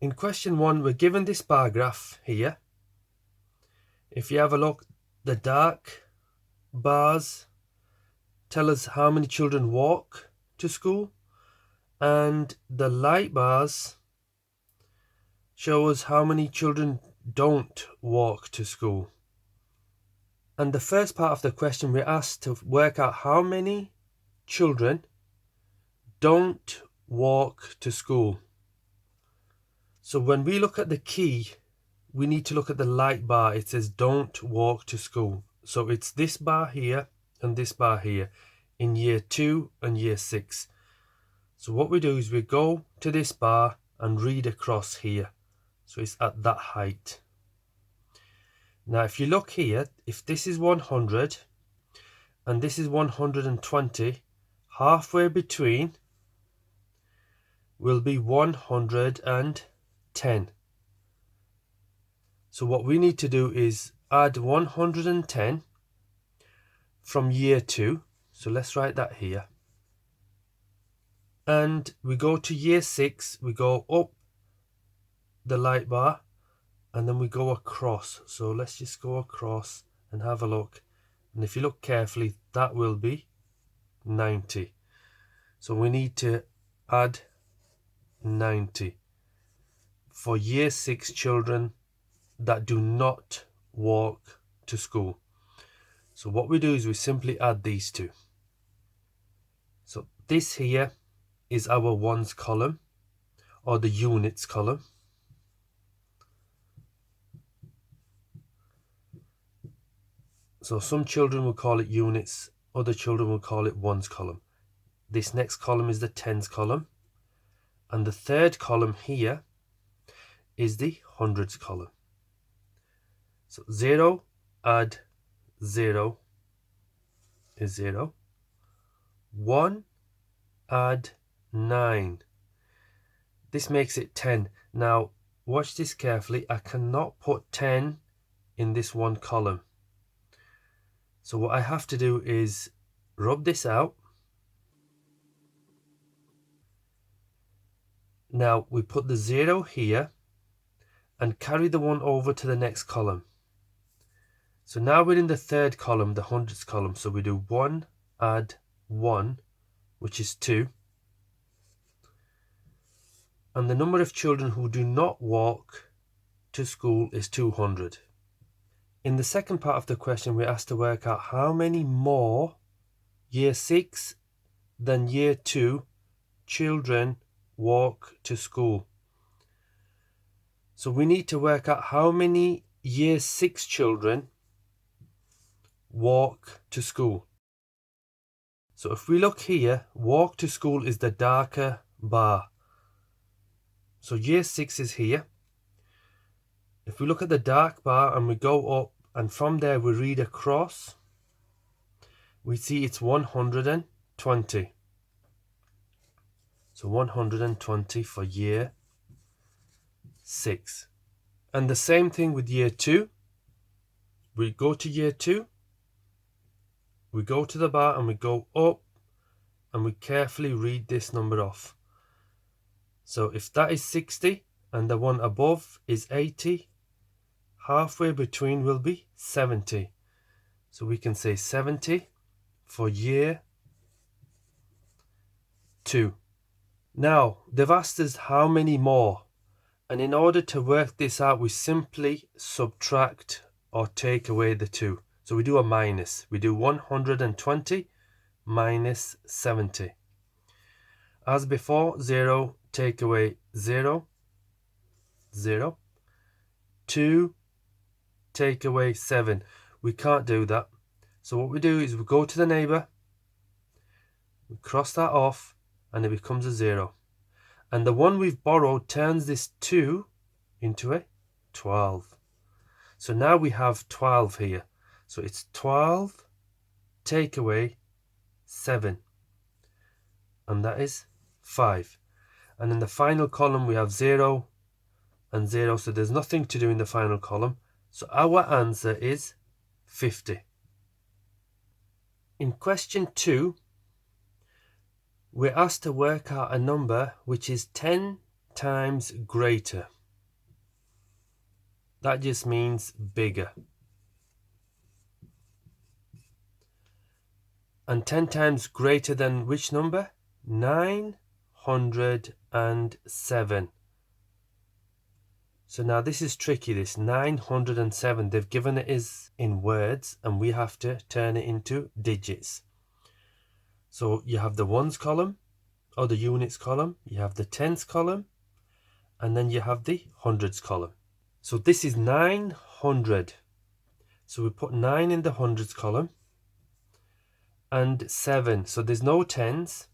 In question 1, we're given this bar graph here. If you have a look, the dark bars tell us how many children walk to school, and the light bars show us how many children don't walk to school. And the first part of the question, we're asked to work out how many children don't walk to school. So when we look at the key, we need to look at the light bar. It says don't walk to school. So it's this bar here and this bar here in year 2 and year 6. So what we do is we go to this bar and read across here. So it's at that height. Now if you look here, if this is 100 and this is 120, halfway between will be 110. So what we need to do is add 110 from year 2. So let's write that here. And we go to year 6, we go up the light bar and then we go across. So let's just go across and have a look. And if you look carefully, that will be 90. So we need to add 90 for year 6 children that do not walk to school. So what we do is we simply add these two. So this here is our ones column, or the units column. So some children will call it units, other children will call it ones column. This next column is the tens column, and the third column here is the hundreds column. So 0 add 0 is 0. 1 add 9. This makes it 10. Now watch this carefully. I cannot put 10 in this one column. So what I have to do is rub this out. Now we put the 0 here and carry the 1 over to the next column. So now we're in the third column, the hundreds column. So we do 1 add 1, which is 2. And the number of children who do not walk to school is 200. In the second part of the question, we're asked to work out how many more year 6 than year 2 children walk to school. So we need to work out how many year 6 children walk to school. So if we look here, walk to school is the darker bar. So year 6 is here. If we look at the dark bar and we go up, and from there we read across, we see it's 120. So 120 for year 6. And the same thing with year 2. We go to year 2, we go to the bar and we go up and we carefully read this number off. So if that is 60 and the one above is 80, halfway between will be 70. So we can say 70 for year 2. Now they've asked us how many more, and in order to work this out we simply subtract or take away the 2. So we do a minus. We do 120 minus 70. As before, 0 take away 0, 0. 2 take away 7. We can't do that. So what we do is we go to the neighbour, we cross that off, and it becomes a 0. And the one we've borrowed turns this 2 into a 12. So now we have 12 here. So it's 12 take away 7. And that is 5. And in the final column we have 0 and 0. So there's nothing to do in the final column. So our answer is 50. In question 2, we're asked to work out a number which is 10 times greater. That just means bigger. And 10 times greater than which number? 907. So now this is tricky, this 907. They've given it as in words and we have to turn it into digits. So you have the ones column or the units column, you have the tens column, and then you have the hundreds column. So this is 900. So we put 9 in the hundreds column and 7. So there's no tens.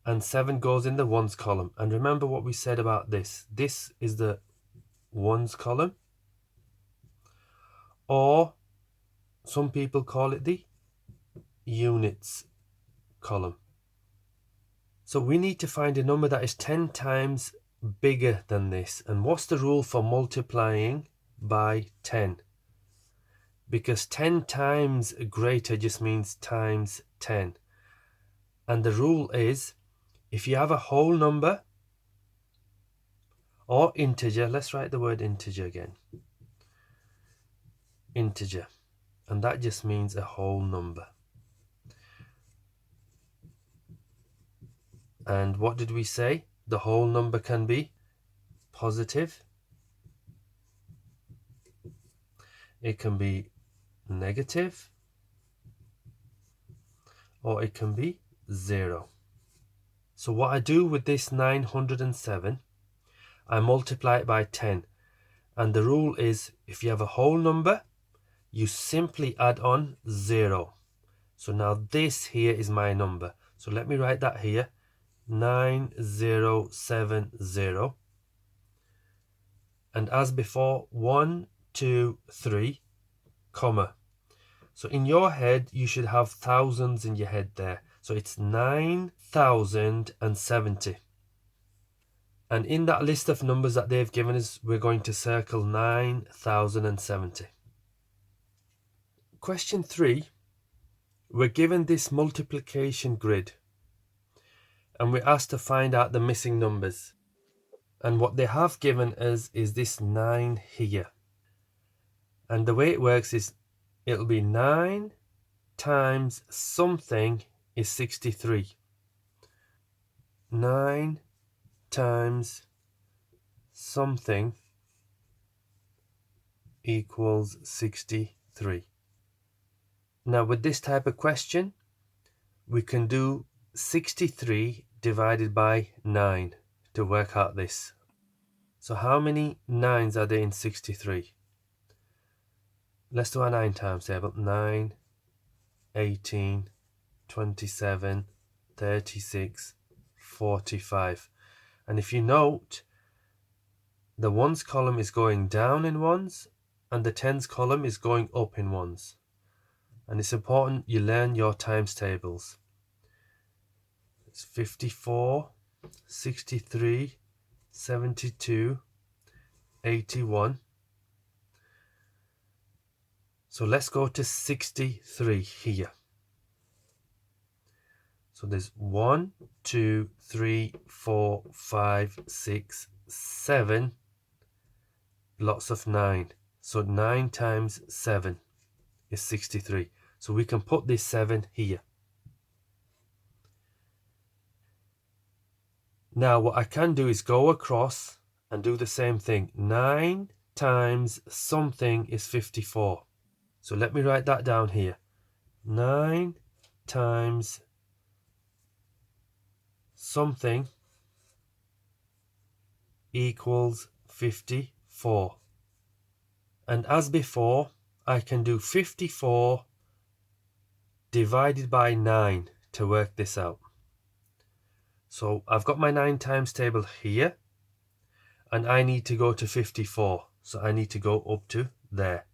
And 7 goes in the ones column. And remember what we said about this. This is the ones column. Or some people call it the units column. So we need to find a number that is 10 times bigger than this. And what's the rule for multiplying by 10? Because 10 times greater just means times 10. And the rule is, if you have a whole number or integer, let's write the word integer again. Integer. And that just means a whole number. And what did we say? The whole number can be positive. It can be negative. Or it can be 0. So what I do with this 907, I multiply it by 10. And the rule is, if you have a whole number, you simply add on 0. So now this here is my number. So let me write that here. 9070. And as before, 1, 2, 3, comma. So in your head, you should have thousands in your head there. So it's 9070. And in that list of numbers that they've given us, we're going to circle 9070. Question 3, we're given this multiplication grid. And we're asked to find out the missing numbers. And what they have given us is this 9 here. And the way it works is, it'll be 9 times something is 63. 9 times something equals 63. Now with this type of question, we can do 63 divided by 9 to work out this. So how many 9s are there in 63? Let's do our 9 times table. 9, 18, 27, 36, 45. And if you note, the ones column is going down in ones and the tens column is going up in ones. And it's important you learn your times tables. It's 54, 63, 72, 81. So let's go to 63 here. So there's 1, 2, 3, 4, 5, 6, 7. Lots of 9. So 9 times 7 is 63. So we can put this 7 here. Now what I can do is go across and do the same thing. 9 times something is 54. So let me write that down here. 9 times something equals 54. And as before, I can do 54 divided by 9 to work this out. So I've got my 9 times table here, and I need to go to 54. So I need to go up to there.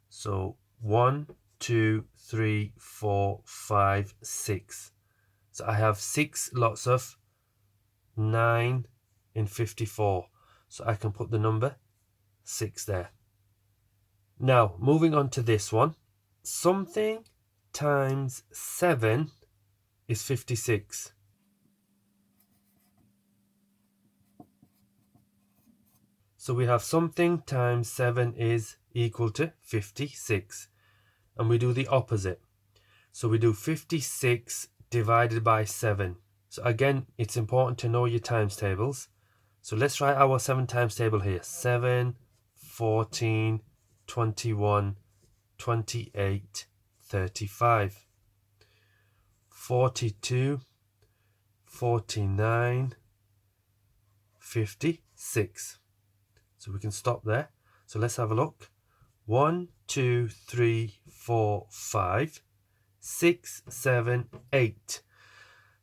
So 1, 2, 3, 4, 5, 6. So I have 6 lots of 9 in 54. So I can put the number 6 there. Now, moving on to this one. Something times 7 is 56. So we have something times 7 is equal to 56. And we do the opposite. So we do 56 divided by 7. So again, it's important to know your times tables. So let's write our 7 times table here. 7, 14, 21, 28, 35, 42, 49, 56. So we can stop there. So let's have a look. 1, 2, 3, 4, 5, 6, 7, 8.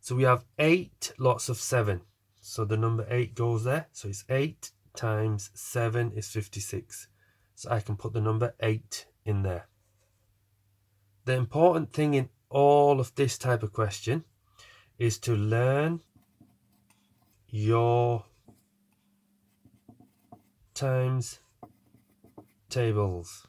So we have 8 lots of 7. So the number 8 goes there. So it's 8 times 7 is 56. So I can put the number 8 in there. The important thing in all of this type of question is to learn your times tables.